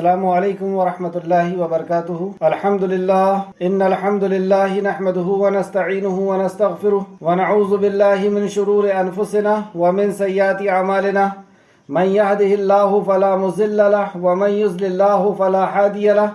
السلام علیکم ورحمۃ اللہ وبرکاتہ۔ الحمد للہ ان الحمد للہ نحمده ونستعینه ونستغفره ونعوذ باللہ من شرور انفسنا ومن سیئات اعمالنا من يهده الله فلا مضل له ومن يضلل الله فلا هادي له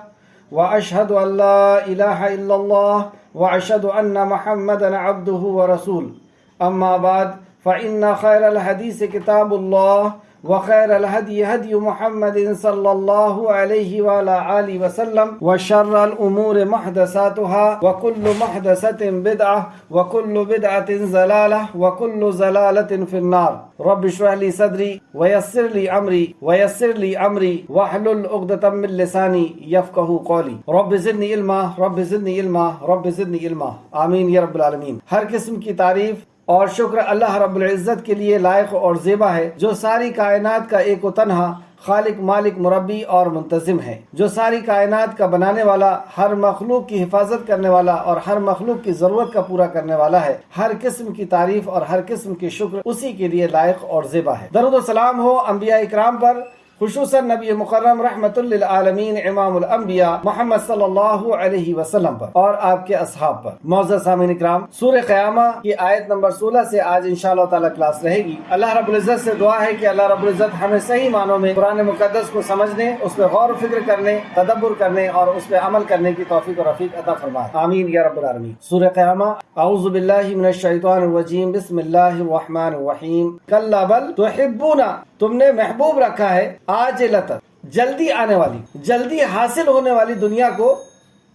واشهد ان لا اله الا الله واشهد ان محمدا عبده ورسوله اما بعد فان خير الحديث كتاب الله وخير الهدي هدي محمد صلى الله عليه وعلى آله وسلم وشر الأمور محدثاتها وكل محدثة بدعة وكل بدعة ضلالة وكل ضلالة في النار رب اشرح لي صدري ويسر لي أمري واحلل عقدة من لساني يفقهوا قولي رب زدني علما رب زدني علما رب زدني علما آمین یا رب العالمین۔ ہر قسم کی تعریف اور شکر اللہ رب العزت کے لیے لائق اور زیبا ہے، جو ساری کائنات کا ایک و تنہا خالق مالک مربی اور منتظم ہے، جو ساری کائنات کا بنانے والا، ہر مخلوق کی حفاظت کرنے والا اور ہر مخلوق کی ضرورت کا پورا کرنے والا ہے۔ ہر قسم کی تعریف اور ہر قسم کی شکر اسی کے لیے لائق اور زیبا ہے۔ درود و سلام ہو انبیاء اکرام پر، خصوصاً نبی مکرم رحمت للعالمین امام الانبیاء محمد صلی اللہ علیہ وسلم پر اور آپ کے اصحاب پر۔ معزز سامعین اکرام، سورہ قیامہ کی آیت نمبر 16 سے آج انشاءاللہ تعالی کلاس رہے گی۔ اللہ رب العزت سے دعا ہے کہ اللہ رب العزت ہمیں صحیح معنوں میں قرآن مقدس کو سمجھنے، اس پہ غور و فکر کرنے، تدبر کرنے اور اس پہ عمل کرنے کی توفیق و رفیق عطا فرمائے، آمین یا رب العالمین۔ سورہ قیامہ۔ اعوذ باللہ من الشیطان الرجیم، بسم اللہ الرحمن الرحیم۔ کلا بل تحبون، تم نے محبوب رکھا ہے عاجلۃ، جلدی آنے والی، جلدی حاصل ہونے والی دنیا کو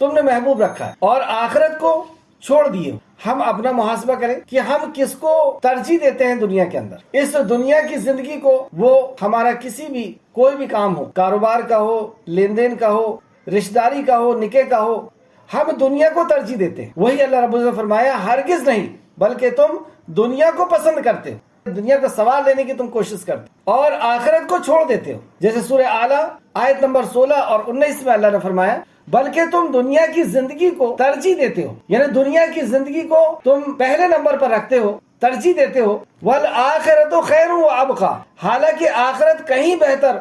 تم نے محبوب رکھا ہے، اور آخرت کو چھوڑ دیے۔ ہم اپنا محاسبہ کریں کہ ہم کس کو ترجیح دیتے ہیں دنیا کے اندر۔ اس دنیا کی زندگی کو، وہ ہمارا کسی بھی کوئی بھی کام ہو، کاروبار کا ہو، لین دین کا ہو، رشتہ داری کا ہو، نکاح کا ہو، ہم دنیا کو ترجیح دیتے ہیں۔ وہی اللہ رب العزت نے فرمایا ہرگز نہیں، بلکہ تم دنیا کو پسند کرتے ہو، دنیا کا سوال لینے کی تم کوشش کرتے اور آخرت کو چھوڑ دیتے ہو۔ جیسے سورہ اعلیٰ آیت نمبر 16 اور 19 میں اللہ نے فرمایا بلکہ تم دنیا کی زندگی کو ترجیح دیتے ہو، یعنی دنیا کی زندگی کو تم پہلے نمبر پر رکھتے ہو، ترجیح دیتے ہو۔ والآخرۃ خیر وابقیٰ، حالانکہ آخرت کہیں بہتر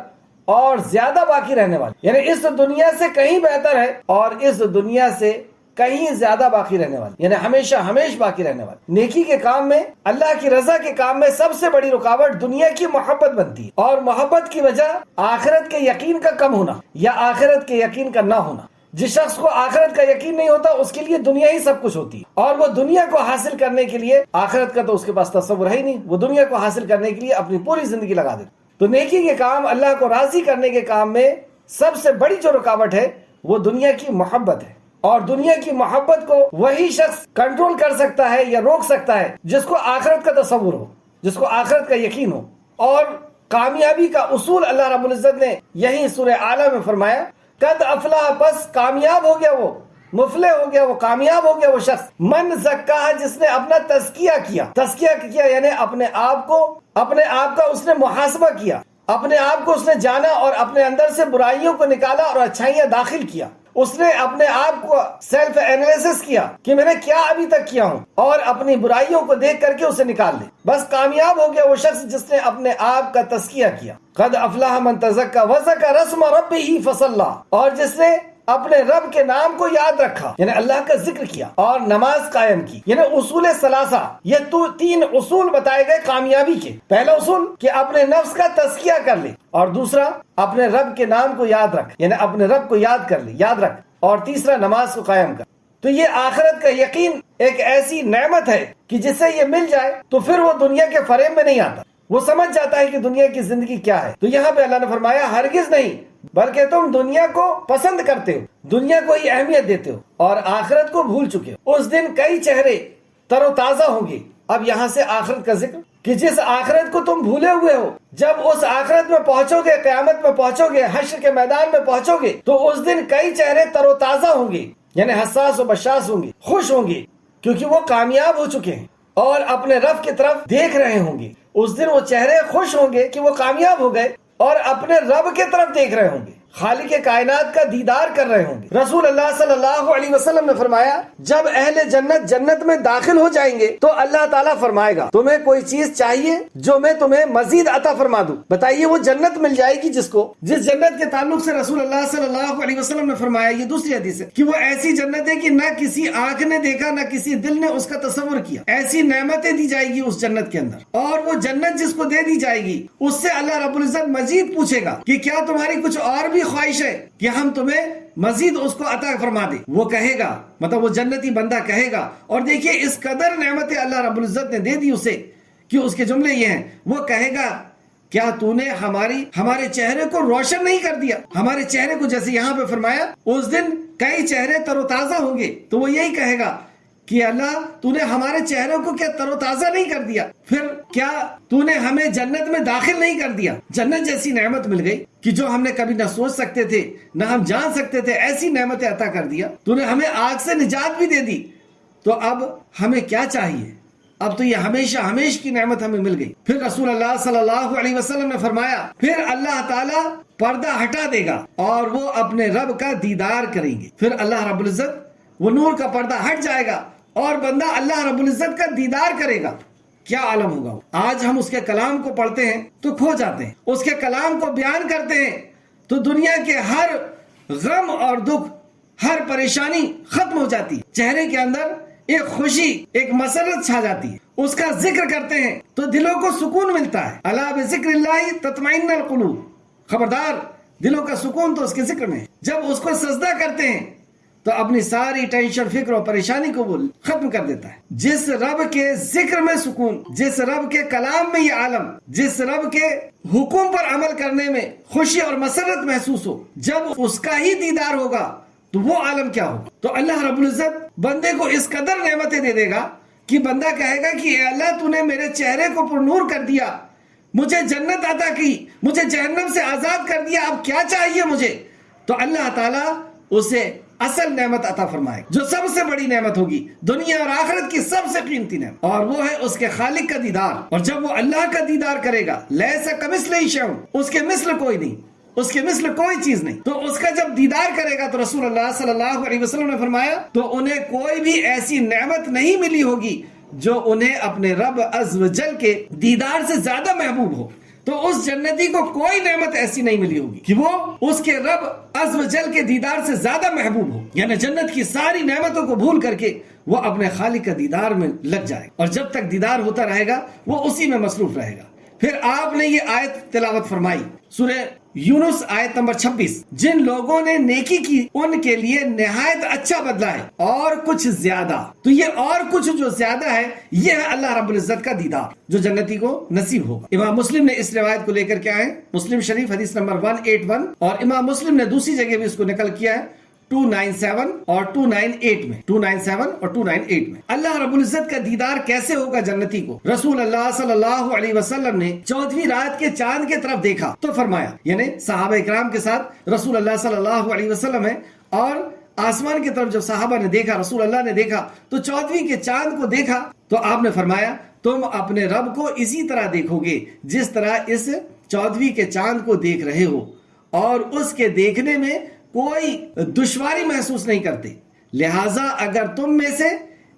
اور زیادہ باقی رہنے والی، یعنی اس دنیا سے کہیں بہتر ہے اور اس دنیا سے کہیں زیادہ باقی رہنے والی، یعنی ہمیشہ ہمیشہ باقی رہنے والی۔ نیکی کے کام میں، اللہ کی رضا کے کام میں سب سے بڑی رکاوٹ دنیا کی محبت بنتی ہے، اور محبت کی وجہ آخرت کے یقین کا کم ہونا یا آخرت کے یقین کا نہ ہونا۔ جس شخص کو آخرت کا یقین نہیں ہوتا اس کے لیے دنیا ہی سب کچھ ہوتی ہے، اور وہ دنیا کو حاصل کرنے کے لیے، آخرت کا تو اس کے پاس تصور ہے ہی نہیں، وہ دنیا کو حاصل کرنے کے لیے اپنی پوری زندگی لگا دیتا۔ تو نیکی کے کام، اللہ کو راضی کرنے کے کام میں سب سے بڑی جو رکاوٹ ہے وہ دنیا کی محبت ہے، اور دنیا کی محبت کو وہی شخص کنٹرول کر سکتا ہے یا روک سکتا ہے جس کو آخرت کا تصور ہو، جس کو آخرت کا یقین ہو۔ اور کامیابی کا اصول اللہ رب العزت نے یہی سورہ اعلیٰ میں فرمایا قد افلاح، بس کامیاب ہو گیا وہ، مفلح ہو گیا وہ، کامیاب ہو گیا وہ شخص، من زکاہا، جس نے اپنا تزکیہ کیا، یعنی اپنے آپ کا اس نے محاسبہ کیا، اپنے آپ کو اس نے جانا اور اپنے اندر سے برائیوں کو نکالا اور اچھائیاں داخل کیا۔ اس نے اپنے آپ کو سیلف انالیسس کیا کہ میں نے کیا ابھی تک کیا ہوں، اور اپنی برائیوں کو دیکھ کر کے اسے نکال دے۔ بس کامیاب ہو گیا وہ شخص جس نے اپنے آپ کا تزکیہ کیا۔ قد افلاح من تزکا وذکر اسم ربہ فصلی، اور جس نے اپنے رب کے نام کو یاد رکھا، یعنی اللہ کا ذکر کیا اور نماز قائم کی، یعنی اصول ثلاثہ، یہ تو 3 اصول بتائے گئے کامیابی کے۔ پہلا اصول کہ اپنے نفس کا تزکیہ کر لے، اور دوسرا اپنے رب کے نام کو یاد رکھ، یعنی اپنے رب کو یاد رکھ، اور تیسرا نماز کو قائم کر۔ تو یہ آخرت کا یقین ایک ایسی نعمت ہے کہ جس سے یہ مل جائے تو پھر وہ دنیا کے فریب میں نہیں آتا، وہ سمجھ جاتا ہے کہ دنیا کی زندگی کیا ہے۔ تو یہاں پہ اللہ نے فرمایا ہرگز نہیں، بلکہ تم دنیا کو پسند کرتے ہو، دنیا کو ہی اہمیت دیتے ہو اور آخرت کو بھول چکے ہو۔ اس دن کئی چہرے تر و تازہ ہوں گے۔ اب یہاں سے آخرت کا ذکر کہ جس آخرت کو تم بھولے ہوئے ہو، جب اس آخرت میں پہنچو گے، قیامت میں پہنچو گے، حشر کے میدان میں پہنچو گے، تو اس دن کئی چہرے تر و تازہ ہوں گے، یعنی حساس و بشاس ہوں گے، خوش ہوں گے، کیونکہ وہ کامیاب ہو چکے ہیں اور اپنے رب کی طرف دیکھ رہے ہوں گے۔ اس دن وہ چہرے خوش ہوں گے کہ وہ کامیاب ہو گئے اور اپنے رب کی طرف دیکھ رہے ہوں گے۔ خالق کائنات کا دیدار کر رہے ہوں گے۔ رسول اللہ صلی اللہ علیہ وسلم نے فرمایا جب اہل جنت جنت میں داخل ہو جائیں گے تو اللہ تعالیٰ فرمائے گا تمہیں کوئی چیز چاہیے جو میں تمہیں مزید عطا فرما دوں؟ بتائیے وہ جنت مل جائے گی جس جنت کے تعلق سے رسول اللہ صلی اللہ علیہ وسلم نے فرمایا، یہ دوسری حدیث ہے، کہ وہ ایسی جنت ہے کہ نہ کسی آنکھ نے دیکھا نہ کسی دل نے اس کا تصور کیا۔ ایسی نعمتیں دی جائے گی اس جنت کے اندر، اور وہ جنت جس کو دے دی جائے گی اس سے اللہ رب العزت مزید پوچھے گا کہ کیا تمہاری کچھ اور بھی خواہش ہے کہ ہم تمہیں مزید اس کو عطا فرما دے؟ وہ کہے گا، مطلب وہ جنتی بندہ کہے گا، اور دیکھیے اس قدر نعمتیں اللہ رب العزت نے دے دی اسے کہ اس کے جملے یہ ہیں، وہ کہے گا کیا تو نے ہمارے چہرے کو روشن نہیں کر دیا؟ ہمارے چہرے کو، جیسے یہاں پہ فرمایا اس دن کئی چہرے تر و تازہ ہوں گے، تو وہ یہی کہے گا کہ اللہ تو نے ہمارے چہروں کو کیا تر و تازہ نہیں کر دیا؟ پھر کیا تو نے ہمیں جنت میں داخل نہیں کر دیا؟ جنت جیسی نعمت مل گئی کہ جو ہم نے کبھی نہ سوچ سکتے تھے نہ ہم جان سکتے تھے، ایسی نعمتیں عطا کر دیا۔ تو نے ہمیں آگ سے نجات بھی دے دی، تو اب ہمیں کیا چاہیے؟ اب تو یہ ہمیشہ کی نعمت ہمیں مل گئی۔ پھر رسول اللہ صلی اللہ علیہ وسلم نے فرمایا پھر اللہ تعالیٰ پردہ ہٹا دے گا اور وہ اپنے رب کا دیدار کریں گے۔ پھر اللہ رب العزت وہ نور کا پردہ ہٹ جائے گا اور بندہ اللہ رب العزت کا دیدار کرے گا۔ کیا عالم ہوگا؟ آج ہم اس کے کلام کو پڑھتے ہیں تو کھو جاتے ہیں، اس کے کلام کو بیان کرتے ہیں تو دنیا کے ہر غم اور دکھ، ہر پریشانی ختم ہو جاتی ہے، چہرے کے اندر ایک خوشی، ایک مسرت چھا جاتی ہے۔ اس کا ذکر کرتے ہیں تو دلوں کو سکون ملتا ہے۔ الا بذکر اللہ تطمئن القلوب، خبردار دلوں کا سکون تو اس کے ذکر میں ہے۔ جب اس کو سجدہ کرتے ہیں تو اپنی ساری ٹینشن، فکر اور پریشانی کو وہ ختم کر دیتا ہے۔ جس رب کے ذکر میں سکون، جس رب کے کلام میں یہ عالم، جس رب کے حکم پر عمل کرنے میں خوشی اور مسرت محسوس ہو، جب اس کا ہی دیدار ہوگا تو وہ عالم کیا ہوگا؟ تو اللہ رب العزت بندے کو اس قدر نعمتیں دے دے گا کہ بندہ کہے گا کہ اے اللہ تو نے میرے چہرے کو پر نور کر دیا، مجھے جنت عطا کی، مجھے جہنم سے آزاد کر دیا، اب کیا چاہیے مجھے؟ تو اللہ تعالیٰ اسے اصل نعمت عطا فرمائے جو سب سے بڑی نعمت ہوگی، دنیا اور آخرت کی سب سے قیمتی نعمت، اور وہ ہے اس کے خالق کا دیدار۔ اور جب وہ اللہ کا دیدار کرے گا، لیسا کمثلہ شیء، اس کے مثل کوئی نہیں، اس کے مثل کوئی چیز نہیں، تو اس کا جب دیدار کرے گا تو رسول اللہ صلی اللہ علیہ وسلم نے فرمایا تو انہیں کوئی بھی ایسی نعمت نہیں ملی ہوگی جو انہیں اپنے رب عز و جل کے دیدار سے زیادہ محبوب ہو۔ تو اس جنتی کو کوئی نعمت ایسی نہیں ملی ہوگی کہ وہ اس کے رب عز و جل کے دیدار سے زیادہ محبوب ہو، یعنی جنت کی ساری نعمتوں کو بھول کر کے وہ اپنے خالق کا دیدار میں لگ جائے، اور جب تک دیدار ہوتا رہے گا وہ اسی میں مصروف رہے گا۔ پھر آپ نے یہ آیت تلاوت فرمائی، سورہ یونس آیت نمبر 26، جن لوگوں نے نیکی کی ان کے لیے نہایت اچھا بدلہ ہے اور کچھ زیادہ۔ تو یہ اور کچھ جو زیادہ ہے یہ ہے اللہ رب العزت کا دیدار جو جنتی کو نصیب ہوگا۔ امام مسلم نے اس روایت کو لے کر کے آئے، مسلم شریف حدیث نمبر 181، اور امام مسلم نے دوسری جگہ بھی اس کو نقل کیا ہے 297 اور 298 میں، 297 اور 298 میں۔ اللہ رب العزت کا دیدار کیسے ہوگا جنتی کو؟ رسول اللہ صلی اللہ علیہ وسلم نے 14ویں رات کے چاند کی طرف دیکھا تو فرمایا، یعنی صحابہ اکرام کے ساتھ رسول اللہ صلی اللہ علیہ وسلم ہے، اور آسمان کی طرف جب صحابہ نے دیکھا، رسول اللہ نے دیکھا تو 14ویں کے چاند کو دیکھا تو آپ نے فرمایا تم اپنے رب کو اسی طرح دیکھو گے جس طرح اس 14ویں کے چاند کو دیکھ رہے ہو، اور اس کے دیکھنے میں کوئی دشواری محسوس نہیں کرتے۔ لہٰذا اگر تم میں سے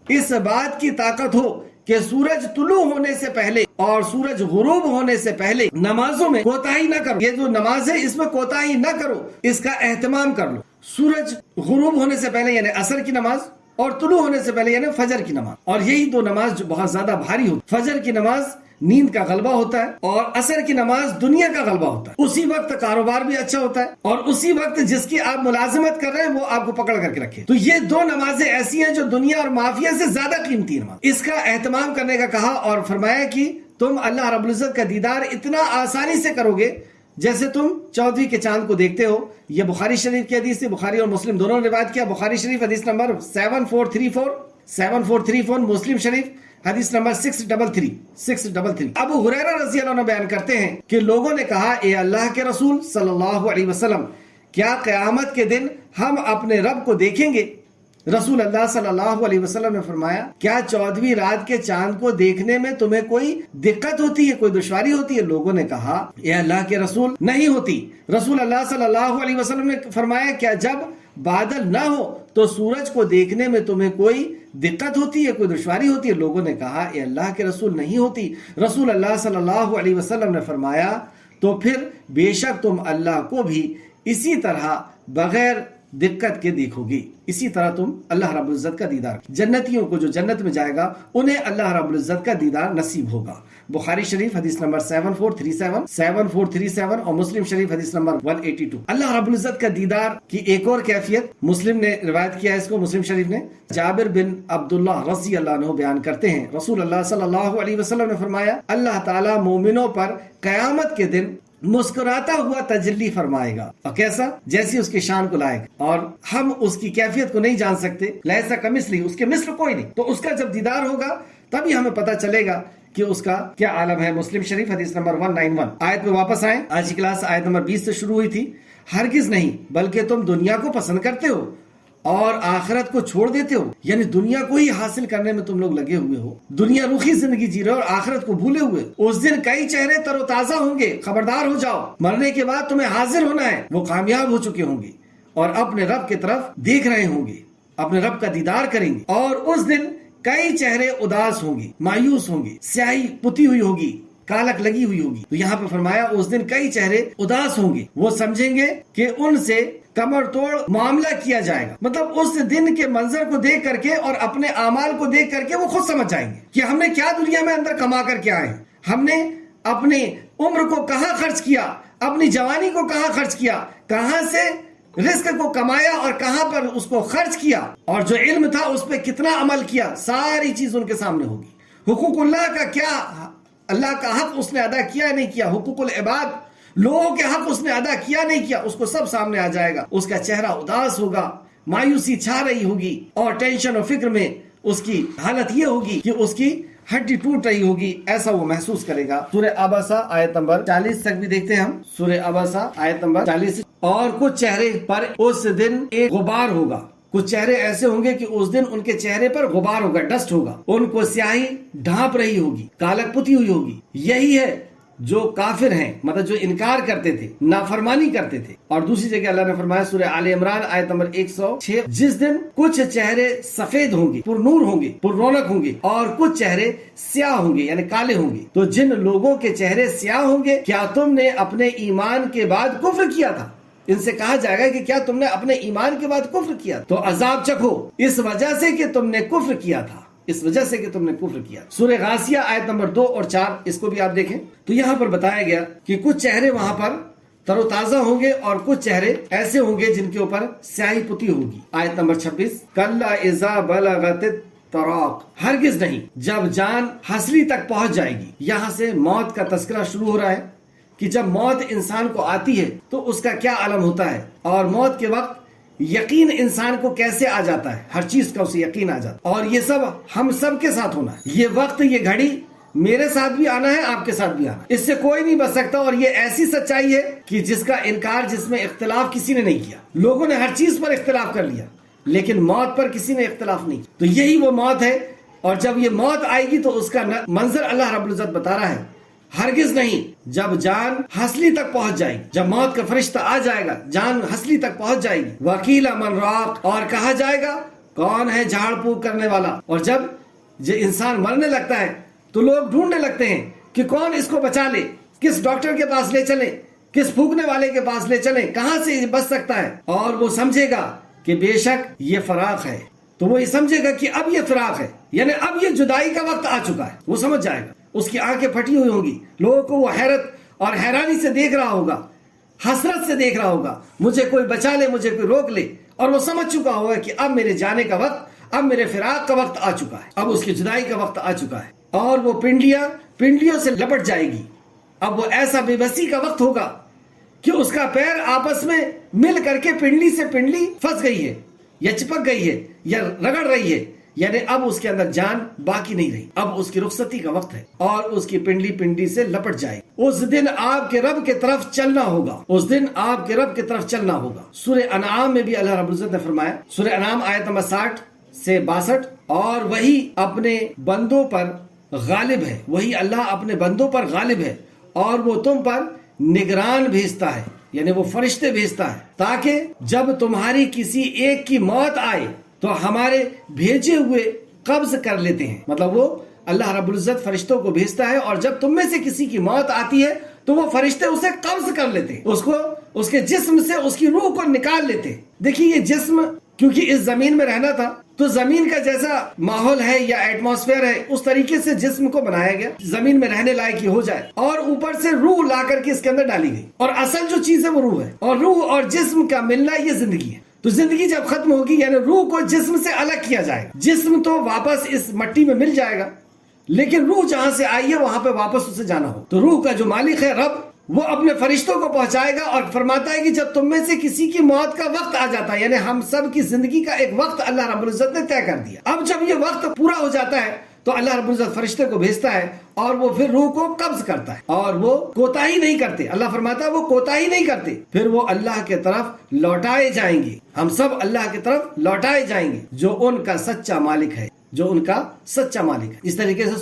اس بات کی طاقت ہو کہ سورج طلوع ہونے سے پہلے اور سورج غروب ہونے سے پہلے نمازوں میں کوتاہی نہ کرو، یہ جو نماز ہے اس میں کوتاہی نہ کرو، اس کا اہتمام کر لو۔ سورج غروب ہونے سے پہلے یعنی عصر کی نماز، اور طلوع ہونے سے پہلے یعنی فجر کی نماز، اور یہی دو نماز جو بہت زیادہ بھاری ہوتی۔ فجر کی نماز نیند کا غلبہ ہوتا ہے، اور عصر کی نماز دنیا کا غلبہ ہوتا ہے۔ اسی وقت کاروبار بھی اچھا ہوتا ہے، اور اسی وقت جس کی آپ ملازمت کر رہے ہیں وہ آپ کو پکڑ کر کے رکھے۔ تو یہ دو نمازیں ایسی ہیں جو دنیا اور معافیہ سے زیادہ قیمتی نماز، اس کا اہتمام کرنے کا کہا، اور فرمایا کہ تم اللہ رب العزت کا دیدار اتنا آسانی سے کرو گے جیسے تم 14ویں کے چاند کو دیکھتے ہو۔ یہ بخاری شریف کی حدیث ہے، بخاری اور مسلم دونوں نے روایت کیا۔ بخاری شریف حدیث نمبر 7434، مسلم شریف حدیث نمبر 633۔ ابو ہریرہ رضی اللہ عنہ بیان کرتے ہیں کہ لوگوں نے کہا اے اللہ کے رسول صلی اللہ علیہ وسلم، کیا قیامت کے دن ہم اپنے رب کو دیکھیں گے؟ رسول اللہ صلی اللہ علیہ وسلم نے فرمایا کیا 14ویں رات کے چاند کو دیکھنے میں تمہیں کوئی دقت ہوتی ہے, کوئی دشواری ہوتی ہے؟ لوگوں نے کہا اے اللہ کے رسول نہیں ہوتی. رسول اللہ صلی اللہ علیہ وسلم نے فرمایا کیا جب بادل نہ ہو تو سورج کو دیکھنے میں تمہیں کوئی دقت ہوتی ہے, کوئی دشواری ہوتی ہے؟ لوگوں نے کہا اے اللہ کے رسول نہیں ہوتی. رسول اللہ صلی اللہ علیہ وسلم نے فرمایا تو پھر بے شک تم اللہ کو بھی اسی طرح بغیر دقت کے دیکھو گی, اسی طرح تم اللہ رب العزت کا دیدار. جنتیوں کو جو جنت میں جائے گا انہیں اللہ رب العزت کا دیدار نصیب ہوگا. بخاری شریف حدیث نمبر 7437 اور مسلم شریف حدیث نمبر 182. اللہ رب العزت کا دیدار کی ایک اور کیفیت مسلم نے روایت کیا ہے, اس کو مسلم شریف نے. جابر بن عبداللہ رضی اللہ عنہ بیان کرتے ہیں رسول اللہ صلی اللہ علیہ وسلم نے فرمایا اللہ تعالی مومنوں پر قیامت کے دن مسکراتا ہوا تجلی فرمائے گا, اور کیسا؟ جیسی اس کی شان کو لائق, اور ہم اس کی کیفیت کو نہیں جان سکتے. لیسا کمثلہ, اس کے مثل کوئی نہیں. تو اس کا جب دیدار ہوگا تبھی ہمیں پتا چلے گا کہ اس کا کیا عالم ہے. مسلم شریف حدیث نمبر 191. آیت پہ واپس آئیں. آج کی کلاس آیت نمبر 20 سے شروع ہوئی تھی. ہرگز نہیں بلکہ تم دنیا کو پسند کرتے ہو اور آخرت کو چھوڑ دیتے ہو, یعنی دنیا کو ہی حاصل کرنے میں تم لوگ لگے ہوئے ہو, دنیا روخی زندگی جی رہے ہو اور آخرت کو بھولے ہوئے. اس دن کئی چہرے تر و تازہ ہوں گے, خبردار ہو جاؤ, مرنے کے بعد تمہیں حاضر ہونا ہے. وہ کامیاب ہو چکے ہوں گے اور اپنے رب کی طرف دیکھ رہے ہوں گے, اپنے رب کا دیدار کریں گے. اور اس دن کئی چہرے اداس ہوں گے, مایوس ہوں گے, سیاہی پتی ہوئی ہوگی, کالک لگی ہوئی ہوگی. تو یہاں پہ فرمایا اس دن کئی چہرے اداس ہوں گے, وہ سمجھیں گے کہ ان سے کمر توڑ معاملہ کیا جائے گا. مطلب اس دن کے منظر کو دیکھ کر کے اور اپنے اعمال کو دیکھ کر کے وہ خود سمجھ جائیں گے کہ ہم نے کیا دنیا میں اندر کما کر کے آئے ہیں, ہم نے اپنی عمر کو کہاں خرچ کیا, اپنی جوانی کو کہاں خرچ کیا, کہاں سے رزق کو کمایا اور کہاں پر اس کو خرچ کیا, اور جو علم تھا اس پہ کتنا عمل کیا. ساری چیز ان کے سامنے ہوگی. حقوق اللہ کا کیا, اللہ کا حق اس نے ادا کیا نہیں کیا, حقوق العباد لوگوں کے حق اس نے ادا کیا نہیں کیا, اس کو سب سامنے آ جائے گا. اس کا چہرہ اداس ہوگا, مایوسی چھا رہی ہوگی, اور ٹینشن اور فکر میں اس کی حالت یہ ہوگی کہ اس کی ہڈی ٹوٹ رہی ہوگی, ایسا وہ محسوس کرے گا. سورہ عبسہ آیت نمبر 40 تک بھی دیکھتے ہیں ہم. سورہ عبسہ آیت نمبر 40. اور کچھ چہرے پر اس دن ایک غبار ہوگا, کچھ چہرے ایسے ہوں گے کہ اس دن ان کے چہرے پر غبار ہوگا, ڈسٹ ہوگا, ان کو سیاہی ڈھانپ رہی ہوگی, کالک پتی ہوئی ہوگی. یہی ہے جو کافر ہیں, مطلب جو انکار کرتے تھے, نافرمانی کرتے تھے. اور دوسری جگہ اللہ نے فرمایا سورہ آل عمران آیت نمبر 106 جس دن کچھ چہرے سفید ہوں گے, پر نور ہوں گے, پر رونق ہوں گے, اور کچھ چہرے سیاہ ہوں گے یعنی کالے ہوں گے. تو جن لوگوں کے چہرے سیاہ ہوں گے, کیا تم نے اپنے ایمان کے بعد کفر کیا تھا؟ ان سے کہا جائے گا کہ کیا تم نے اپنے ایمان کے بعد کفر کیا, تو عذاب چکھو اس وجہ سے کہ تم نے کفر کیا تھا, اس وجہ سے کہ تم نے کفر کیا. سورہ غاشیہ آیت نمبر 2 اور 4 اس کو بھی آپ دیکھیں. تو یہاں پر بتایا گیا کہ کچھ چہرے وہاں پر تر و تازہ ہوں گے اور کچھ چہرے ایسے ہوں گے جن کے اوپر سیاہی پتی ہوگی. آیت نمبر 26 کلا اذا بلغت التراق, ہرگز نہیں جب جان حصری تک پہنچ جائے گی. یہاں سے موت کا تذکرہ شروع ہو رہا ہے کہ جب موت انسان کو آتی ہے تو اس کا کیا عالم ہوتا ہے, اور موت کے وقت یقین انسان کو کیسے آ جاتا ہے, ہر چیز کا اسے یقین آ جاتا ہے. اور یہ سب ہم سب کے ساتھ ہونا ہے. یہ وقت, یہ گھڑی میرے ساتھ بھی آنا ہے, آپ کے ساتھ بھی آنا ہے, اس سے کوئی نہیں بچ سکتا. اور یہ ایسی سچائی ہے کہ جس کا انکار, جس میں اختلاف کسی نے نہیں کیا. لوگوں نے ہر چیز پر اختلاف کر لیا لیکن موت پر کسی نے اختلاف نہیں. تو یہی وہ موت ہے, اور جب یہ موت آئے گی تو اس کا منظر اللہ رب العزت بتا رہا ہے. ہرگز نہیں جب جان ہنسلی تک پہنچ جائے گی, جب موت کا فرشتہ آ جائے گا, جان ہنسلی تک پہنچ جائے گی. وکیل من راق, اور کہا جائے گا کون ہے جھاڑ پھونک کرنے والا. اور جب انسان مرنے لگتا ہے تو لوگ ڈھونڈنے لگتے ہیں کہ کون اس کو بچا لے, کس ڈاکٹر کے پاس لے چلیں, کس پھونکنے والے کے پاس لے چلیں, کہاں سے بچ سکتا ہے. اور وہ سمجھے گا کہ بے شک یہ فراق ہے, تو وہ یہ سمجھے گا کہ اب یہ فراق ہے, یعنی اب یہ جدائی کا وقت آ چکا ہے. وہ سمجھ جائے گا, اس کی آنکھیں پھٹی ہوئی ہوں گی, لوگوں کو وہ حیرت اور حیرانی سے دیکھ رہا ہوگا, حسرت سے دیکھ رہا ہوگا, مجھے کوئی بچا لے, مجھے کوئی روک لے. اور وہ سمجھ چکا ہوگا کہ اب میرے جانے کا وقت, اب میرے فراق کا وقت آ چکا ہے, اب اس کی جدائی کا وقت آ چکا ہے. اور وہ پنڈلیوں سے لپٹ جائے گی. اب وہ ایسا بے بسی کا وقت ہوگا کہ اس کا پیر آپس میں مل کر کے پنڈلی سے پنڈلی پھنس گئی ہے, یا چپک گئی ہے, یا رگڑ رہی ہے, یعنی اب اس کے اندر جان باقی نہیں رہی، اب اس کی رخصتی کا وقت ہے اور اس کی پنڈلی پنڈلی سے لپٹ جائے گی۔ اس دن آپ کے رب کی طرف چلنا ہوگا، اس دن آپ کے رب کی طرف چلنا ہوگا۔ سورہ انعام میں بھی اللہ رب العزت نے فرمایا، سورہ انعام آیت نمبر 60 سے 62، اور وہی اپنے بندوں پر غالب ہے، وہی اللہ اپنے بندوں پر غالب ہے اور وہ تم پر نگران بھیجتا ہے، یعنی وہ فرشتے بھیجتا ہے تاکہ جب تمہاری کسی ایک کی موت آئے تو ہمارے بھیجے ہوئے قبض کر لیتے ہیں۔ مطلب وہ اللہ رب العزت فرشتوں کو بھیجتا ہے اور جب تم میں سے کسی کی موت آتی ہے تو وہ فرشتے اسے قبض کر لیتے ہیں، اس کو اس کے جسم سے اس کی روح کو نکال لیتے ہیں۔ دیکھیے یہ جسم کیونکہ اس زمین میں رہنا تھا تو زمین کا جیسا ماحول ہے یا ایٹماسفیئر ہے اس طریقے سے جسم کو بنایا گیا زمین میں رہنے لائق ہی ہو جائے، اور اوپر سے روح لا کر کے اس کے اندر ڈالی گئی، اور اصل جو چیز ہے وہ روح ہے، اور روح اور جسم کا ملنا یہ زندگی ہے۔ تو زندگی جب ختم ہوگی یعنی روح کو جسم سے الگ کیا جائے گا، جسم تو واپس اس مٹی میں مل جائے گا لیکن روح جہاں سے آئی ہے وہاں پہ واپس اسے جانا ہو۔ تو روح کا جو مالک ہے رب، وہ اپنے فرشتوں کو پہنچائے گا اور فرماتا ہے کہ جب تم میں سے کسی کی موت کا وقت آ جاتا ہے، یعنی ہم سب کی زندگی کا ایک وقت اللہ رب العزت نے طے کر دیا، اب جب یہ وقت پورا ہو جاتا ہے تو اللہ رب العزت فرشتے کو بھیجتا ہے اور وہ پھر روح کو قبض کرتا ہے اور وہ کوتاہی نہیں کرتے۔ اللہ فرماتا ہے وہ کوتاہی نہیں کرتے، پھر وہ اللہ کے طرف لوٹائے جائیں گے، ہم سب اللہ کی طرف لوٹائے جائیں گے جو ان کا سچا مالک ہے، جو ان کا سچا مالک ہے۔ اس طریقے سے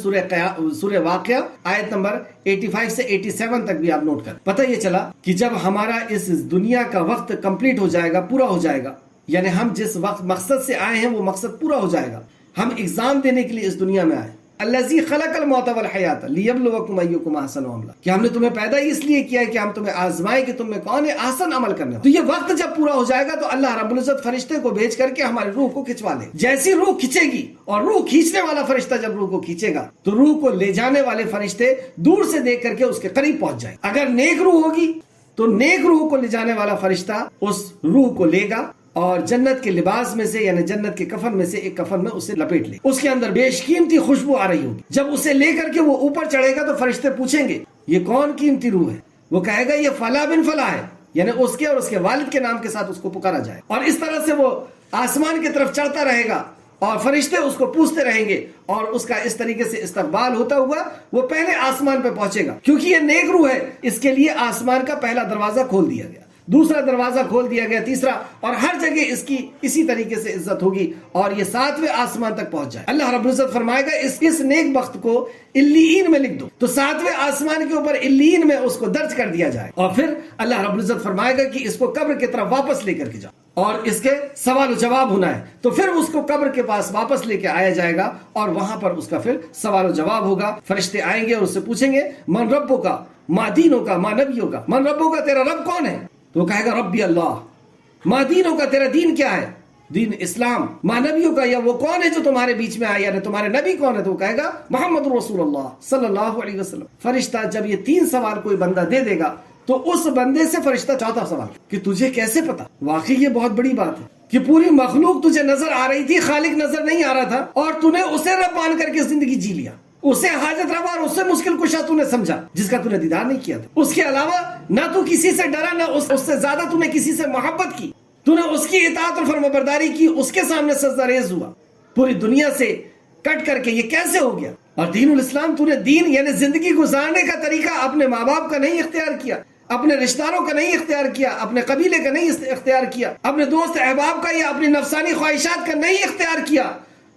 سورہ واقعہ آیت نمبر 85 سے 87 تک بھی آپ نوٹ کریں۔ پتہ یہ چلا کہ جب ہمارا اس دنیا کا وقت کمپلیٹ ہو جائے گا، پورا ہو جائے گا، یعنی ہم جس وقت مقصد سے آئے ہیں وہ مقصد پورا ہو جائے گا، ہم ایگزام دینے کے لیے اس دنیا میں آئے۔ الذی خلق الموت والحیات لیبلوکم ایکم احسن عملا، کہ ہم نے تمہیں پیدا ہی اس لیے کیا ہے کہ ہم تمہیں آزمائیں کہ تم میں کون ہے احسن عمل کرنے والا۔ تو یہ وقت جب پورا ہو جائے گا تو اللہ رب العزت فرشتے کو بھیج کر کے ہماری روح کو کھنچوا لے، جیسی روح کھینچے گی، اور روح کھینچنے والا فرشتہ جب روح کو کھینچے گا تو روح کو لے جانے والے فرشتے دور سے دیکھ کر کے اس کے قریب پہنچ جائیں۔ اگر نیک روح ہوگی تو نیک روح کو لے جانے والا فرشتہ اس روح کو لے گا اور جنت کے لباس میں سے یعنی جنت کے کفن میں سے ایک کفن میں اسے لپیٹ لے، اس کے اندر بیش قیمتی خوشبو آ رہی ہوگی۔ جب اسے لے کر کے وہ اوپر چڑھے گا تو فرشتے پوچھیں گے یہ کون قیمتی روح ہے، وہ کہے گا یہ فلاں بن فلاں ہے، یعنی اس کے اور اس کے والد کے نام کے ساتھ اس کو پکارا جائے، اور اس طرح سے وہ آسمان کی طرف چڑھتا رہے گا اور فرشتے اس کو پوچھتے رہیں گے اور اس کا اس طریقے سے استقبال ہوتا ہوا وہ پہلے آسمان پہ پہنچے گا، کیونکہ یہ نیک روح ہے اس کے لیے آسمان کا پہلا دروازہ کھول دیا گیا، دوسرا دروازہ کھول دیا گیا، تیسرا، اور ہر جگہ اس کی اسی طریقے سے عزت ہوگی اور یہ 7ویں آسمان تک پہنچ جائے۔ اللہ رب العزت فرمائے گا اس نیک بخت کو علیین میں لکھ دو، تو 7ویں آسمان کے اوپر علیین میں اس کو درج کر دیا جائے، اور پھر اللہ رب العزت فرمائے گا کہ اس کو قبر کی طرف واپس لے کر کے جاؤ اور اس کے سوال و جواب ہونا ہے، تو پھر اس کو قبر کے پاس واپس لے کے آیا جائے گا اور وہاں پر اس کا پھر سوال و جواب ہوگا۔ فرشتے آئیں گے اور اس سے پوچھیں گے من ربو کا، ما دینوں کا، ما نبیوں کا، من ربو کا تیرا رب کون ہے، تو وہ کہے گا ربی اللہ، ما دینوں کا تیرا دین کیا ہے، دین اسلام، ما نبیوں کا یا وہ کون ہے جو تمہارے بیچ میں آیا، یعنی تمہارے نبی کون ہے، تو وہ کہے گا محمد رسول اللہ صلی اللہ علیہ وسلم۔ فرشتہ جب یہ 3 سوال کوئی بندہ دے دے گا تو اس بندے سے فرشتہ 4تھا سوال کہ تجھے کیسے پتا، واقعی یہ بہت بڑی بات ہے کہ پوری مخلوق تجھے نظر آ رہی تھی، خالق نظر نہیں آ رہا تھا اور تو نے اسے رب مان کر کے زندگی جی لیا، اسے حاجت روا اور اسے مشکل کشا تو نے سمجھا جس کا تو نے دیدار نہیں کیا تھا، اس کے علاوہ نہ تو کسی سے ڈرا نہ اس سے زیادہ تو نے کسی سے محبت کی، تو نے اس کی اطاعت اور فرمانبرداری کی، اس کے سامنے سجدہ ریز ہوا، پوری دنیا سے کٹ کر کے، یہ کیسے ہو گیا؟ اور دین الاسلام، تو نے دین یعنی زندگی گزارنے کا طریقہ اپنے ماں باپ کا نہیں اختیار کیا، اپنے رشتہ داروں کا نہیں اختیار کیا، اپنے قبیلے کا نہیں اختیار کیا، اپنے دوست احباب کا یا اپنی نفسانی خواہشات کا نہیں اختیار کیا،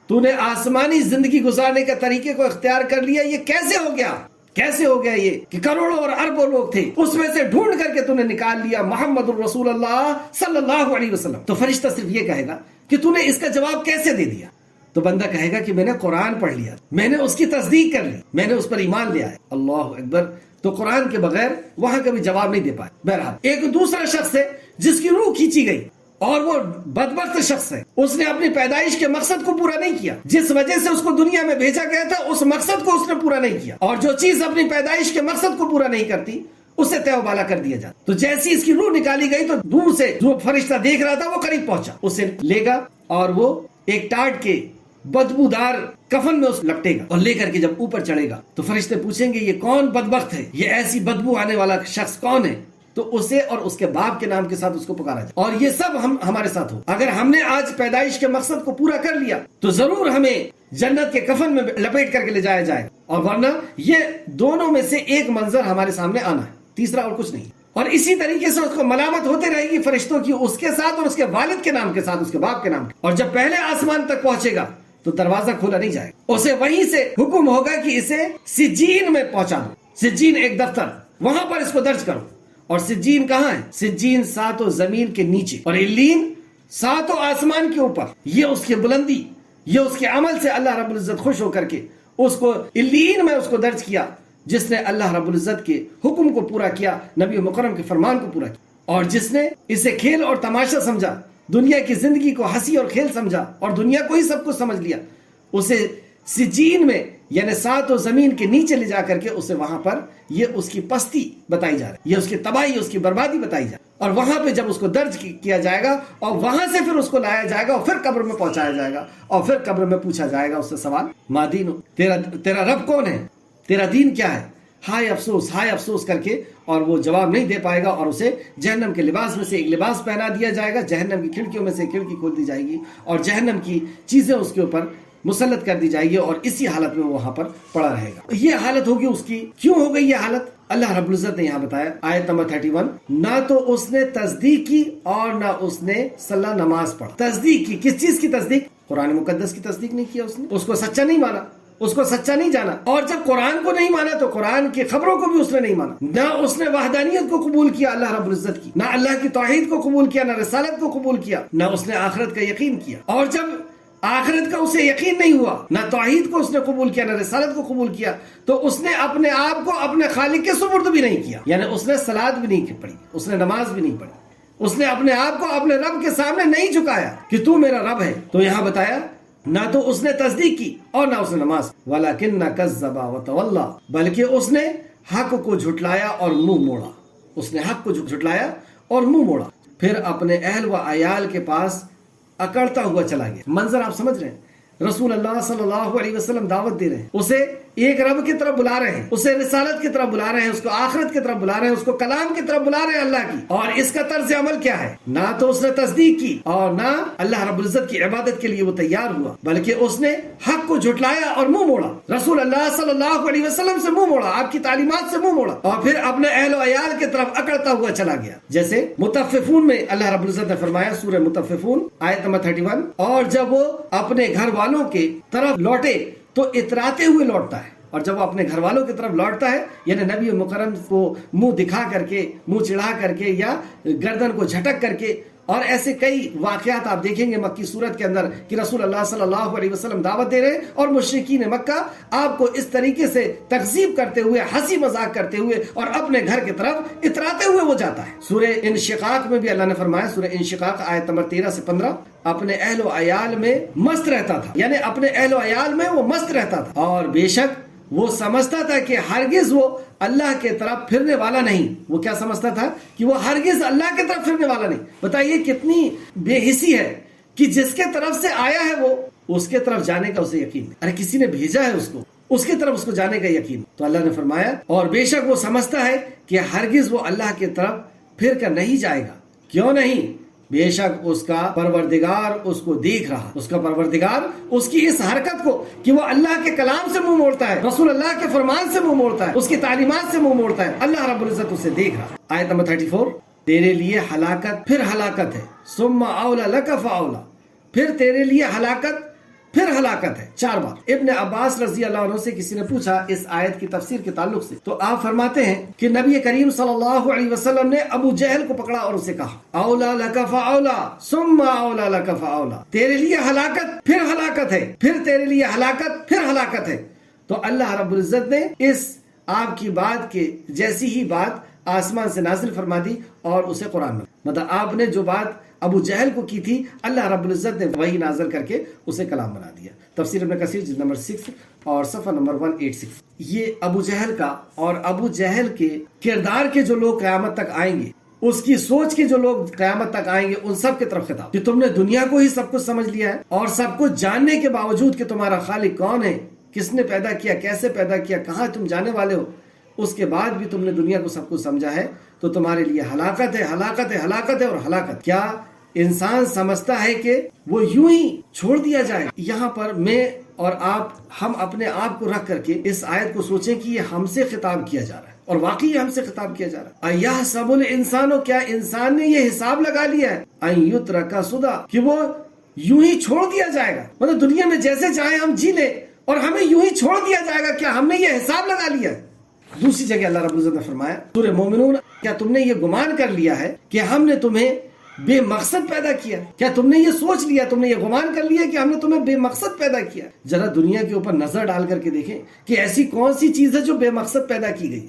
تو نے آسمانی زندگی گزارنے کے طریقے کو اختیار کر لیا۔ یہ کیسے ہو گیا؟ کیسے ہو گیا یہ کہ کروڑوں اور اربوں لوگ تھے، اس میں سے ڈھونڈ کر کے تو نے نکال لیا محمد الرسول اللہ صلی اللہ علیہ وسلم۔ تو فرشتہ صرف یہ کہے گا کہ تو نے اس کا جواب کیسے دے دیا؟ تو بندہ کہے گا کہ میں نے قرآن پڑھ لیا، میں نے اس کی تصدیق کر لی، میں نے اس پر ایمان لیا ہے۔ اللہ اکبر! تو قرآن کے بغیر وہاں کبھی جواب نہیں دے پائے۔ بہرحال ایک دوسرا شخص ہے جس کی روح کھینچی گئی اور وہ بدبخت شخص ہے، اس نے اپنی پیدائش کے مقصد کو پورا نہیں کیا، جس وجہ سے اس کو دنیا میں بھیجا گیا تھا اس مقصد کو اس نے پورا نہیں کیا، اور جو چیز اپنی پیدائش کے مقصد کو پورا نہیں کرتی اسے تہ و بالا کر دیا جاتا۔ تو جیسی اس کی روح نکالی گئی تو دور سے جو فرشتہ دیکھ رہا تھا وہ قریب پہنچا، اسے لے گا اور وہ ایک ٹاٹ کے بدبودار کفن میں اس لپٹے گا اور لے کر کے جب اوپر چڑھے گا تو فرشتے پوچھیں گے یہ کون بدبخت ہے، یہ ایسی بدبو آنے والا شخص کون ہے؟ تو اسے اور اس کے باپ کے نام کے ساتھ اس کو پکارا جائے، اور یہ سب ہمارے ساتھ ہو۔ اگر ہم نے آج پیدائش کے مقصد کو پورا کر لیا تو ضرور ہمیں جنت کے کفن میں لپیٹ کر کے لے جایا جائے، اور ورنہ یہ دونوں میں سے ایک منظر ہمارے سامنے آنا ہے، تیسرا اور کچھ نہیں۔ اور اسی طریقے سے اس کو ملامت ہوتے رہے گی فرشتوں کی، اس کے ساتھ اور اس کے والد کے نام کے ساتھ، اس کے باپ کے نام کے۔ اور جب پہلے آسمان تک پہنچے گا تو دروازہ کھولا نہیں جائے گا، اسے وہیں سے حکم ہوگا کہ اسے سجین میں پہنچا دو۔ سجین ایک دفتر، وہاں پر اس کو درج کرو۔ اور سجین کہاں ہے؟ سجین ساتوں زمین کے نیچے، اور علین ساتوں آسمان کے اوپر۔ یہ اس کی بلندی، یہ اس کے عمل سے اللہ رب العزت خوش ہو کر کے اس کو علین میں اس کو درج کیا، جس نے اللہ رب العزت کے حکم کو پورا کیا، نبی مکرم کے فرمان کو پورا کیا، اور جس نے اسے کھیل اور تماشا سمجھا، دنیا کی زندگی کو ہنسی اور کھیل سمجھا اور دنیا کو ہی سب کچھ سمجھ لیا، اسے سجین میں یعنی سات و زمین کے نیچے لے جا کر کے اسے وہاں پر یہ اس کی پستی بتائی جا رہی ہے، یہ اس کی تباہی، اس کی بربادی بتائی جا رہی ہے۔ اور وہاں پہ جب اس کو درج کیا جائے گا اور وہاں سے پھر اس کو لایا جائے گا اور پھر قبر میں پہنچایا جائے گا، اور پھر قبر میں پوچھا جائے گا اس سے سوال، ما دین، تیرا رب کون ہے، تیرا دین کیا ہے؟ ہائے افسوس کر کے، اور وہ جواب نہیں دے پائے گا، اور اسے جہنم کے لباس میں سے ایک لباس پہنا دیا جائے گا، جہنم کی کھڑکیوں میں سے کھڑکی کھول دی جائے گی اور جہنم کی چیزیں اس کے اوپر مسلط کر دی جائے گی، اور اسی حالت میں وہ وہاں پر پڑا رہے گا۔ یہ حالت ہوگی اس کی۔ کیوں ہو گئی یہ حالت؟ اللہ رب العزت نے یہاں بتایا، آیت نمبر 31، نہ تو اس نے تصدیق کی اور نہ اس نے صلاح نماز پڑھ۔ تصدیق کی، کس چیز کی تصدیق؟ قرآن مقدس کی تصدیق نہیں کیا، اس کو سچا نہیں مانا، اس کو سچا نہیں جانا۔ اور جب قرآن کو نہیں مانا تو قرآن کی خبروں کو بھی اس نے نہیں مانا، نہ اس نے وحدانیت کو قبول کیا اللہ رب العزت کی، نہ اللہ کی توحید کو قبول کیا، نہ رسالت کو قبول کیا، نہ اس نے آخرت کا یقین کیا۔ اور جب آخرت کا اسے یقین نہیں ہوا، نہ توحید کو اس نے قبول کیا، نہ رسالت کو قبول کیا، تو اس نے اپنے آپ کو اپنے خالق کے سپرد بھی نہیں کیا، یعنی اس نے صلاۃ بھی نہیں پڑھی، اس نے نماز بھی نہیں پڑھی، اس نے اپنے آپ کو اپنے رب کے سامنے نہیں جھکایا کہ تو میرا رب ہے۔ تو یہاں بتایا، نہ تو اس نے تصدیق کی اور نہ اس نے نماز، وَلَكِنَّ كَذَّبَ وَتَوَلَّى، بلکہ اس نے حق کو جھٹلایا اور منہ موڑا، اس نے حق کو جھٹلایا اور منہ موڑا، پھر اپنے اہل و عیال کے پاس اکڑتا ہوا چلا گیا۔ منظر آپ سمجھ رہے ہیں، رسول اللہ صلی اللہ علیہ وسلم دعوت دے رہے ہیں، اسے ایک رب کی طرف بلا رہے ہیں، اسے رسالت کی طرف بلا رہے ہیں، اس کو آخرت کی طرف بلا رہے ہیں، اس کو کلام کی طرف بلا رہے ہیں اللہ کی۔ اور اس کا طرز عمل کیا ہے؟ نہ تو اس نے تصدیق کی اور نہ اللہ رب العزت کی عبادت کے لیے وہ تیار ہوا، بلکہ اس نے حق کو جھٹلایا اور منہ موڑا، رسول اللہ صلی اللہ علیہ وسلم سے منہ موڑا، آپ کی تعلیمات سے منہ موڑا، اور پھر اپنے اہل و عیال کی طرف اکڑتا ہوا چلا گیا۔ جیسے مطففون میں اللہ رب العزت نے فرمایا، سورہ مطففون آیت نمبر 31، اور جب وہ اپنے گھر والوں کے طرف لوٹے تو اتراتے ہوئے لوٹتا ہے، اور جب وہ اپنے گھر والوں کی طرف لوٹتا ہے یعنی نبی مکرم کو منہ دکھا کر کے، منہ چڑھا کر کے یا گردن کو جھٹک کر کے، اور ایسے کئی واقعات آپ دیکھیں گے مکی صورت کے اندر کہ رسول اللہ صلی اللہ علیہ وسلم دعوت دے رہے ہیں اور مشرکین مکہ آپ کو اس طریقے سے تکذیب کرتے ہوئے، ہنسی مذاق کرتے ہوئے اور اپنے گھر کی طرف اتراتے ہوئے وہ جاتا ہے۔ سورہ انشقاق میں بھی اللہ نے فرمایا، سورہ انشقاق آیت نمبر 13 سے 15، اپنے اہل و عیال میں مست رہتا تھا، یعنی اپنے اہل و عیال میں وہ مست رہتا تھا، اور بے شک وہ سمجھتا تھا کہ ہرگز وہ اللہ کے طرف پھرنے والا نہیں۔ وہ کیا سمجھتا تھا؟ کہ وہ ہرگز اللہ کے طرف پھرنے والا نہیں۔ بتائیے کتنی بے حسی ہے کہ جس کے طرف سے آیا ہے وہ اس کے طرف جانے کا اسے یقین نہیں، ارے کسی نے بھیجا ہے اس کو، اس کی طرف اس کو جانے کا یقین۔ تو اللہ نے فرمایا، اور بے شک وہ سمجھتا ہے کہ ہرگز وہ اللہ کی طرف پھر کر نہیں جائے گا۔ کیوں نہیں؟ بے شک اس کا پروردگار اس کو دیکھ رہا، اس کا پروردگار اس کی اس حرکت کو کہ وہ اللہ کے کلام سے منہ موڑتا ہے، رسول اللہ کے فرمان سے منہ موڑتا ہے، اس کی تعلیمات سے منہ موڑتا ہے، اللہ رب العزت اسے دیکھ رہا۔ آیت نمبر 34، تیرے لیے ہلاکت پھر ہلاکت ہے، ثم اولی لک فاولی، پھر تیرے لیے ہلاکت پھر ہلاکت ہے، 4 بار۔ ابن عباس رضی اللہ عنہ سے کسی نے پوچھا اس آیت کی تفسیر کے تعلق سے، تو آپ فرماتے ہیں کہ نبی کریم صلی اللہ علیہ وسلم نے ابو جہل کو پکڑا اور اسے کہا، اولا لک فاولا ثم اولا لک فاولا، تیرے لیے ہلاکت پھر ہلاکت ہے، پھر تیرے لیے ہلاکت پھر ہلاکت ہے۔ تو اللہ رب العزت نے اس آپ کی بات کے جیسی ہی بات آسمان سے نازل فرما دی اور اسے قرآن میں، مطلب آپ نے جو بات ابو جہل کو کی تھی، اللہ رب العزت نے وہی نازل کر کے اسے کلام بنا دیا۔ تفسیر ابن کثیر جلد نمبر 6 اور صفحہ نمبر 186۔ یہ ابو جہل کا اور ابو جہل کے کردار کے جو لوگ قیامت تک آئیں گے، اس کی سوچ کے جو لوگ قیامت تک آئیں گے، ان سب کی طرف خطاب کہ تم نے دنیا کو ہی سب کچھ سمجھ لیا ہے، اور سب کچھ جاننے کے باوجود کہ تمہارا خالق کون ہے، کس نے پیدا کیا، کیسے پیدا کیا، کہاں تم جانے والے ہو، اس کے بعد بھی تم نے دنیا کو سب کچھ سمجھا ہے تو تمہارے لیے ہلاکت ہے، ہلاکت ہے، ہلاکت ہے اور ہلاکت۔ کیا انسان سمجھتا ہے کہ وہ یوں ہی چھوڑ دیا جائے؟ یہاں پر میں اور آپ، ہم اپنے آپ کو رکھ کر کے اس آیت کو سوچیں کہ یہ ہم سے خطاب کیا جا رہا ہے، اور واقعی ہم سے خطاب کیا جا رہا ہے۔ ایحسب الانسان، کیا انسان نے یہ حساب لگا لیا ہے ان یترک سدی، کہ وہ یوں ہی چھوڑ دیا جائے گا، مطلب دنیا میں جیسے چاہے ہم جی لیں اور ہمیں یوں ہی چھوڑ دیا جائے گا؟ کیا ہم نے یہ حساب لگا لیا ہے؟ دوسری جگہ اللہ رب العزت نے فرمایا سورہ مومنون، کیا تم نے یہ گمان کر لیا ہے کہ ہم نے تمہیں بے مقصد پیدا کیا؟ کیا تم نے یہ سوچ لیا، تم نے یہ گمان کر لیا کہ ہم نے تمہیں بے مقصد پیدا کیا؟ ذرا دنیا کے اوپر نظر ڈال کر کے دیکھیں کہ ایسی کون سی چیز ہے جو بے مقصد پیدا کی گئی؟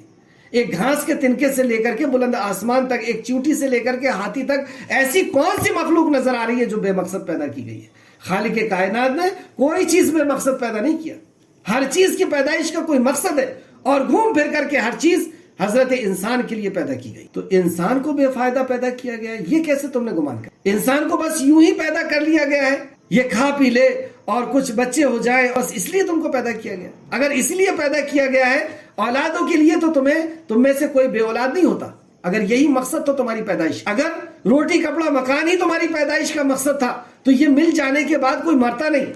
ایک گھاس کے تنکے سے لے کر کے بلند آسمان تک، ایک چیونٹی سے لے کر کے ہاتھی تک، ایسی کون سی مخلوق نظر آ رہی ہے جو بے مقصد پیدا کی گئی ہے؟ خالق کائنات نے کوئی چیز بے مقصد پیدا نہیں کیا، ہر چیز کی پیدائش کا کوئی مقصد ہے، اور گھوم پھر کر کے ہر چیز حضرت انسان کے لیے پیدا کی گئی۔ تو انسان کو بے فائدہ پیدا کیا گیا ہے، یہ کیسے تم نے گمان کر؟ انسان کو بس یوں ہی پیدا کر لیا گیا ہے، یہ کھا پی لے اور کچھ بچے ہو جائیں، بس اس لیے تم کو پیدا کیا گیا؟ اگر اس لیے پیدا کیا گیا ہے اولادوں کے لیے، تو تم میں سے کوئی بے اولاد نہیں ہوتا۔ اگر یہی مقصد تو تمہاری پیدائش، اگر روٹی کپڑا مکان ہی تمہاری پیدائش کا مقصد تھا تو یہ مل جانے کے بعد کوئی مرتا نہیں۔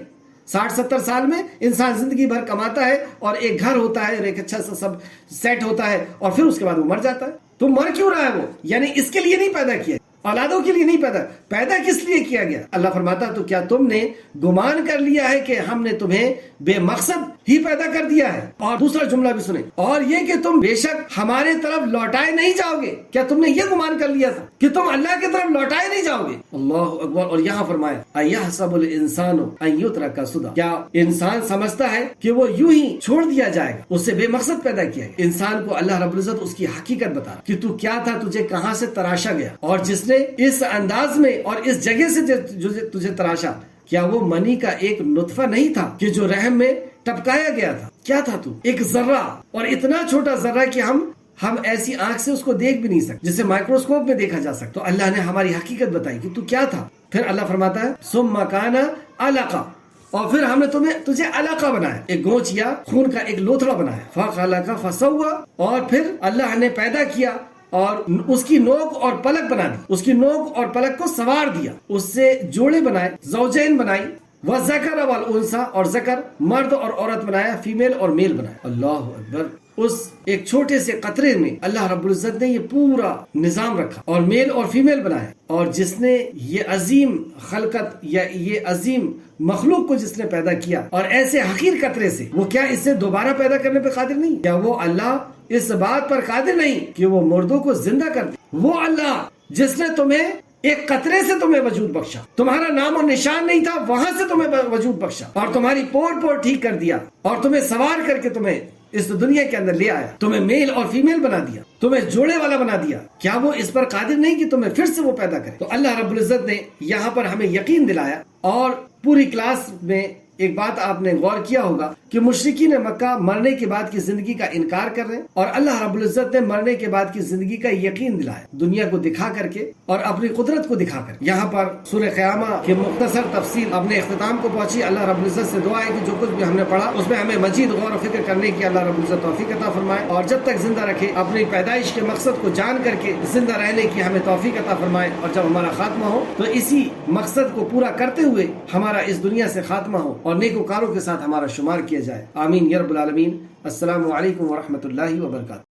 60-70 سال میں انسان زندگی بھر کماتا ہے اور ایک گھر ہوتا ہے اور ایک اچھا سا سب سیٹ ہوتا ہے، اور پھر اس کے بعد وہ مر جاتا ہے۔ تو مر کیوں رہا ہے وہ؟ یعنی اس کے لیے نہیں پیدا کیا، اولادوں کے لیے نہیں پیدا کس لیے کیا گیا؟ اللہ فرماتا تو کیا تم نے گمان کر لیا ہے کہ ہم نے تمہیں بے مقصد ہی پیدا کر دیا ہے؟ اور دوسرا جملہ بھی سنیں، اور یہ کہ تم بے شک ہمارے طرف لوٹائے نہیں جاؤ گے۔ کیا تم نے یہ گمان کر لیا تھا کہ تم اللہ کی طرف لوٹائے نہیں جاؤ گے؟ اللہ اکبر۔ اور یہاں فرمایا ایحسب الانسان ان یترک سدی، کیا انسان سمجھتا ہے کہ وہ یوں ہی چھوڑ دیا جائے گا؟ اسے بے مقصد پیدا کیا گیا۔ انسان کو اللہ رب العزت اس کی حقیقت بتا کہ تو کیا تھا، تجھے کہاں سے تراشا گیا، اور جس نے اس انداز میں اور اس جگہ سے جو تجھے تراشا، کیا وہ منی کا ایک نطفہ نہیں تھا کہ جو رحم میں ٹپکایا گیا تھا؟ کیا تھا تو؟ ایک ذرہ، اور اتنا چھوٹا ذرہ کہ ہم ایسی آنکھ سے اس کو دیکھ بھی نہیں سکتے جسے مائکروسکوپ میں دیکھا جا سکتا۔ تو اللہ نے ہماری حقیقت بتائی کہ تو کیا تھا۔ پھر اللہ فرماتا ہے ثم کان علقہ، اور پھر ہم نے تجھے علقہ بنایا، ایک گوچ یا خون کا ایک لوتھڑا بنایا، فخلق فسوى، اور پھر اللہ نے پیدا کیا اور اس کی نوک اور پلک بنا دی، اس کی نوک اور پلک کو سوار دیا، اس سے جوڑے بنائے، زوجین بنائی، وذکر والانثى، اور ذکر مرد اور عورت بنایا، فیمیل اور میل بنایا۔ اللہ اکبر۔ اس ایک چھوٹے سے قطرے میں اللہ رب العزت نے یہ پورا نظام رکھا اور میل اور فیمیل بنایا، اور جس نے یہ عظیم خلقت یا یہ عظیم مخلوق کو جس نے پیدا کیا اور ایسے حقیر قطرے سے، وہ کیا اسے دوبارہ پیدا کرنے پہ قادر نہیں؟ کیا وہ اللہ اس بات پر قادر نہیں کہ وہ مردوں کو زندہ کر دے؟ وہ اللہ جس نے تمہیں ایک قطرے سے تمہیں وجود بخشا، تمہارا نام و نشان نہیں تھا، وہاں سے تمہیں وجود بخشا اور تمہاری پور ٹھیک کر دیا، اور تمہیں سوار کر کے تمہیں اس دنیا کے اندر لے آیا، تمہیں میل اور فیمیل بنا دیا، تمہیں جوڑے والا بنا دیا، کیا وہ اس پر قادر نہیں کہ تمہیں پھر سے وہ پیدا کرے؟ تو اللہ رب العزت نے یہاں پر ہمیں یقین دلایا۔ اور پوری کلاس میں ایک بات آپ نے غور کیا ہوگا کہ مشرکین مکہ مرنے کے بعد کی زندگی کا انکار کر رہے ہیں، اور اللہ رب العزت نے مرنے کے بعد کی زندگی کا یقین دلایا، دنیا کو دکھا کر کے اور اپنی قدرت کو دکھا کر۔ یہاں پر سورہ قیامہ کی مختصر تفصیل اپنے اختتام کو پہنچی۔ اللہ رب العزت سے دعا ہے کہ جو کچھ بھی ہم نے پڑھا اس میں ہمیں مزید غور و فکر کرنے کی اللہ رب العزت توفیق عطا فرمائے، اور جب تک زندہ رکھے اپنی پیدائش کے مقصد کو جان کر کے زندہ رہنے کی ہمیں توفیق عطا فرمائے، اور جب ہمارا خاتمہ ہو تو اسی مقصد کو پورا کرتے ہوئے ہمارا اس دنیا سے خاتمہ ہو اور نیکوکاروں کے ساتھ ہمارا شمار کیا جائے۔ آمین یا رب العالمین۔ السلام علیکم ورحمۃ اللہ وبرکاتہ۔